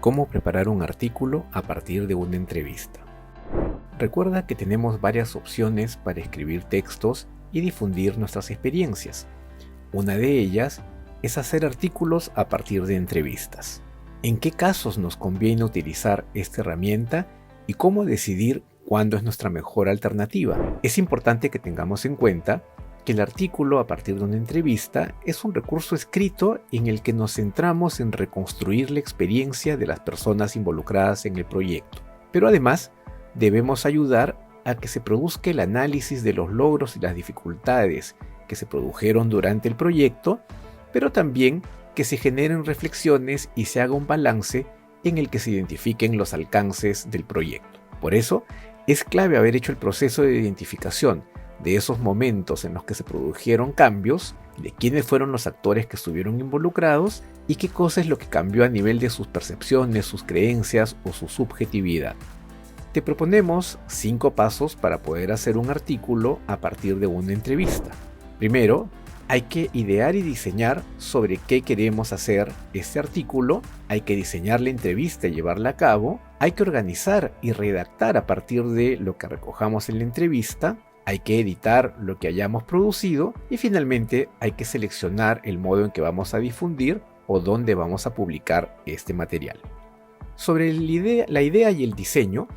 Cómo preparar un artículo a partir de una entrevista. Recuerda que tenemos varias opciones para escribir textos y difundir nuestras experiencias. Una de ellas es hacer artículos a partir de entrevistas. ¿En qué casos nos conviene utilizar esta herramienta y cómo decidir cuándo es nuestra mejor alternativa? Es importante que tengamos en cuenta que el artículo a partir de una entrevista es un recurso escrito en el que nos centramos en reconstruir la experiencia de las personas involucradas en el proyecto. Pero además, debemos ayudar a que se produzca el análisis de los logros y las dificultades que se produjeron durante el proyecto, pero también que se generen reflexiones y se haga un balance en el que se identifiquen los alcances del proyecto. Por eso, es clave haber hecho el proceso de identificación de esos momentos en los que se produjeron cambios, de quiénes fueron los actores que estuvieron involucrados y qué cosa es lo que cambió a nivel de sus percepciones, sus creencias o su subjetividad. Te proponemos 5 pasos para poder hacer un artículo a partir de una entrevista. Primero, hay que idear y diseñar sobre qué queremos hacer este artículo, hay que diseñar la entrevista y llevarla a cabo, hay que organizar y redactar a partir de lo que recojamos en la entrevista, hay que editar lo que hayamos producido y finalmente hay que seleccionar el modo en que vamos a difundir o dónde vamos a publicar este material. Sobre la idea y el diseño,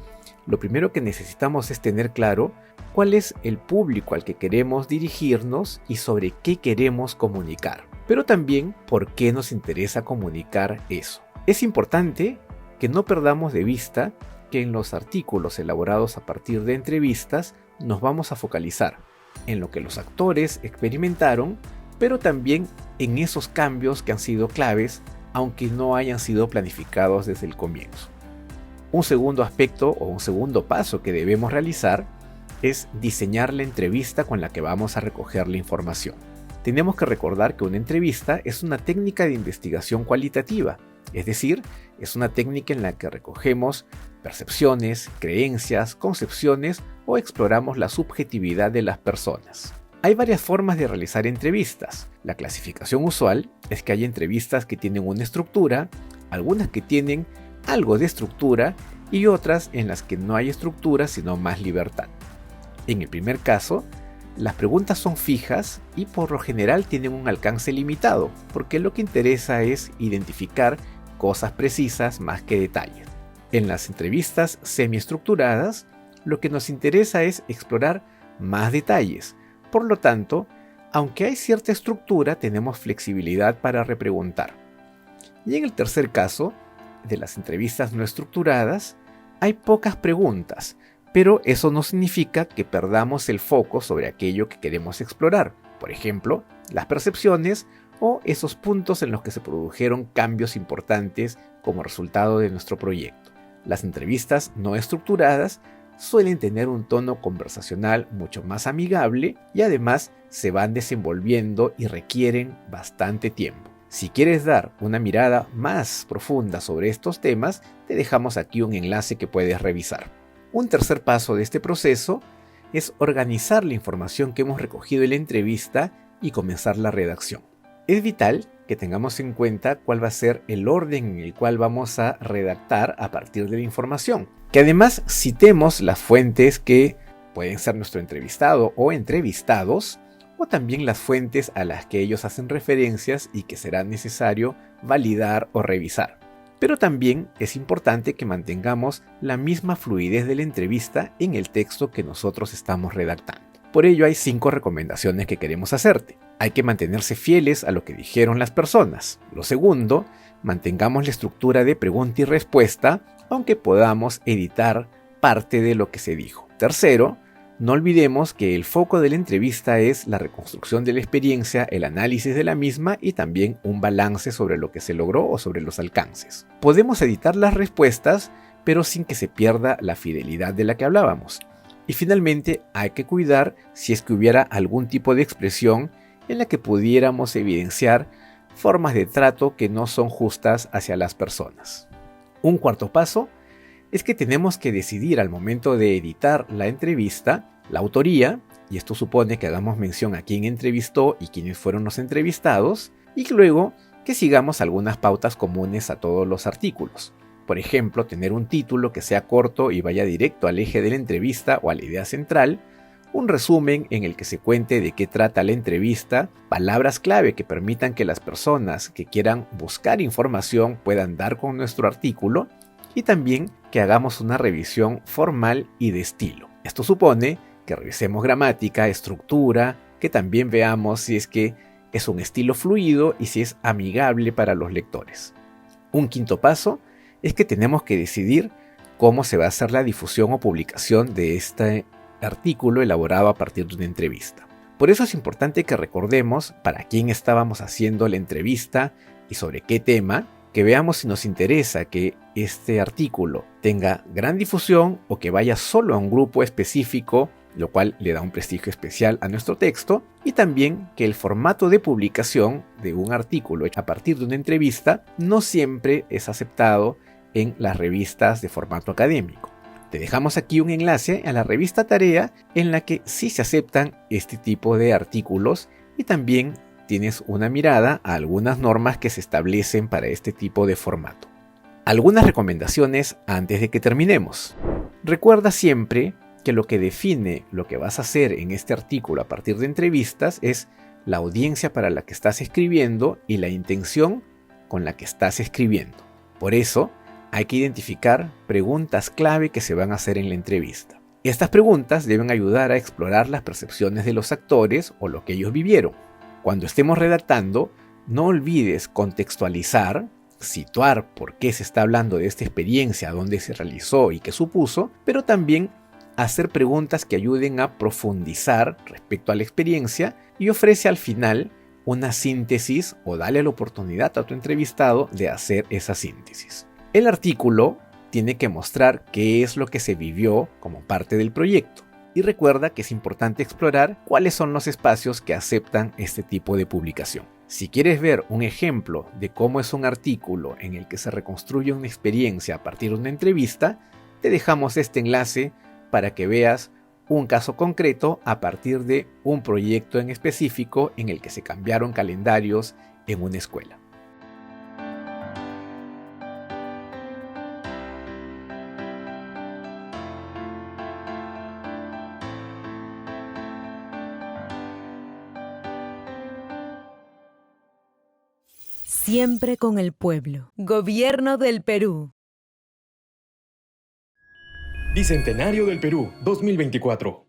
lo primero que necesitamos es tener claro cuál es el público al que queremos dirigirnos y sobre qué queremos comunicar, pero también por qué nos interesa comunicar eso. Es importante que no perdamos de vista que en los artículos elaborados a partir de entrevistas nos vamos a focalizar en lo que los actores experimentaron, pero también en esos cambios que han sido claves, aunque no hayan sido planificados desde el comienzo. Un segundo aspecto o un segundo paso que debemos realizar es diseñar la entrevista con la que vamos a recoger la información. Tenemos que recordar que una entrevista es una técnica de investigación cualitativa, es decir, es una técnica en la que recogemos percepciones, creencias, concepciones o exploramos la subjetividad de las personas. Hay varias formas de realizar entrevistas. La clasificación usual es que hay entrevistas que tienen una estructura, algunas que tienen algo de estructura y otras en las que no hay estructura sino más libertad. En el primer caso, las preguntas son fijas y por lo general tienen un alcance limitado, porque lo que interesa es identificar cosas precisas más que detalles. En las entrevistas semiestructuradas, lo que nos interesa es explorar más detalles. Por lo tanto, aunque hay cierta estructura, tenemos flexibilidad para repreguntar. Y en el tercer caso, de las entrevistas no estructuradas, hay pocas preguntas, pero eso no significa que perdamos el foco sobre aquello que queremos explorar. Por ejemplo, las percepciones o esos puntos en los que se produjeron cambios importantes como resultado de nuestro proyecto. Las entrevistas no estructuradas suelen tener un tono conversacional mucho más amigable y además se van desenvolviendo y requieren bastante tiempo. Si quieres dar una mirada más profunda sobre estos temas, te dejamos aquí un enlace que puedes revisar. Un tercer paso de este proceso es organizar la información que hemos recogido en la entrevista y comenzar la redacción. Es vital que tengamos en cuenta cuál va a ser el orden en el cual vamos a redactar a partir de la información. Que además citemos las fuentes que pueden ser nuestro entrevistado o entrevistados, o también las fuentes a las que ellos hacen referencias y que será necesario validar o revisar. Pero también es importante que mantengamos la misma fluidez de la entrevista en el texto que nosotros estamos redactando. Por ello hay 5 recomendaciones que queremos hacerte. Hay que mantenerse fieles a lo que dijeron las personas. Lo segundo, mantengamos la estructura de pregunta y respuesta, aunque podamos editar parte de lo que se dijo. Tercero, no olvidemos que el foco de la entrevista es la reconstrucción de la experiencia, el análisis de la misma y también un balance sobre lo que se logró o sobre los alcances. Podemos editar las respuestas, pero sin que se pierda la fidelidad de la que hablábamos. Y finalmente, hay que cuidar si es que hubiera algún tipo de expresión en la que pudiéramos evidenciar formas de trato que no son justas hacia las personas. Un cuarto paso es que tenemos que decidir al momento de editar la entrevista, la autoría, y esto supone que hagamos mención a quién entrevistó y quiénes fueron los entrevistados, y luego que sigamos algunas pautas comunes a todos los artículos. Por ejemplo, tener un título que sea corto y vaya directo al eje de la entrevista o a la idea central, un resumen en el que se cuente de qué trata la entrevista, palabras clave que permitan que las personas que quieran buscar información puedan dar con nuestro artículo, y también que hagamos una revisión formal y de estilo. Esto supone que revisemos gramática, estructura, que también veamos si es que es un estilo fluido y si es amigable para los lectores. Un quinto paso es que tenemos que decidir cómo se va a hacer la difusión o publicación de este artículo elaborado a partir de una entrevista. Por eso es importante que recordemos para quién estábamos haciendo la entrevista y sobre qué tema, que veamos si nos interesa que este artículo tenga gran difusión o que vaya solo a un grupo específico, lo cual le da un prestigio especial a nuestro texto, y también que el formato de publicación de un artículo a partir de una entrevista no siempre es aceptado en las revistas de formato académico. Te dejamos aquí un enlace a la revista Tarea en la que sí se aceptan este tipo de artículos, y también tienes una mirada a algunas normas que se establecen para este tipo de formato. Algunas recomendaciones antes de que terminemos. Recuerda siempre que lo que define lo que vas a hacer en este artículo a partir de entrevistas es la audiencia para la que estás escribiendo y la intención con la que estás escribiendo. Por eso, hay que identificar preguntas clave que se van a hacer en la entrevista. Estas preguntas deben ayudar a explorar las percepciones de los actores o lo que ellos vivieron. Cuando estemos redactando, no olvides contextualizar, situar por qué se está hablando de esta experiencia, dónde se realizó y qué supuso, pero también hacer preguntas que ayuden a profundizar respecto a la experiencia y ofrece al final una síntesis o dale la oportunidad a tu entrevistado de hacer esa síntesis. El artículo tiene que mostrar qué es lo que se vivió como parte del proyecto. Y recuerda que es importante explorar cuáles son los espacios que aceptan este tipo de publicación. Si quieres ver un ejemplo de cómo es un artículo en el que se reconstruye una experiencia a partir de una entrevista, te dejamos este enlace para que veas un caso concreto a partir de un proyecto en específico en el que se cambiaron calendarios en una escuela. Siempre con el pueblo. Gobierno del Perú. Bicentenario del Perú, 2024.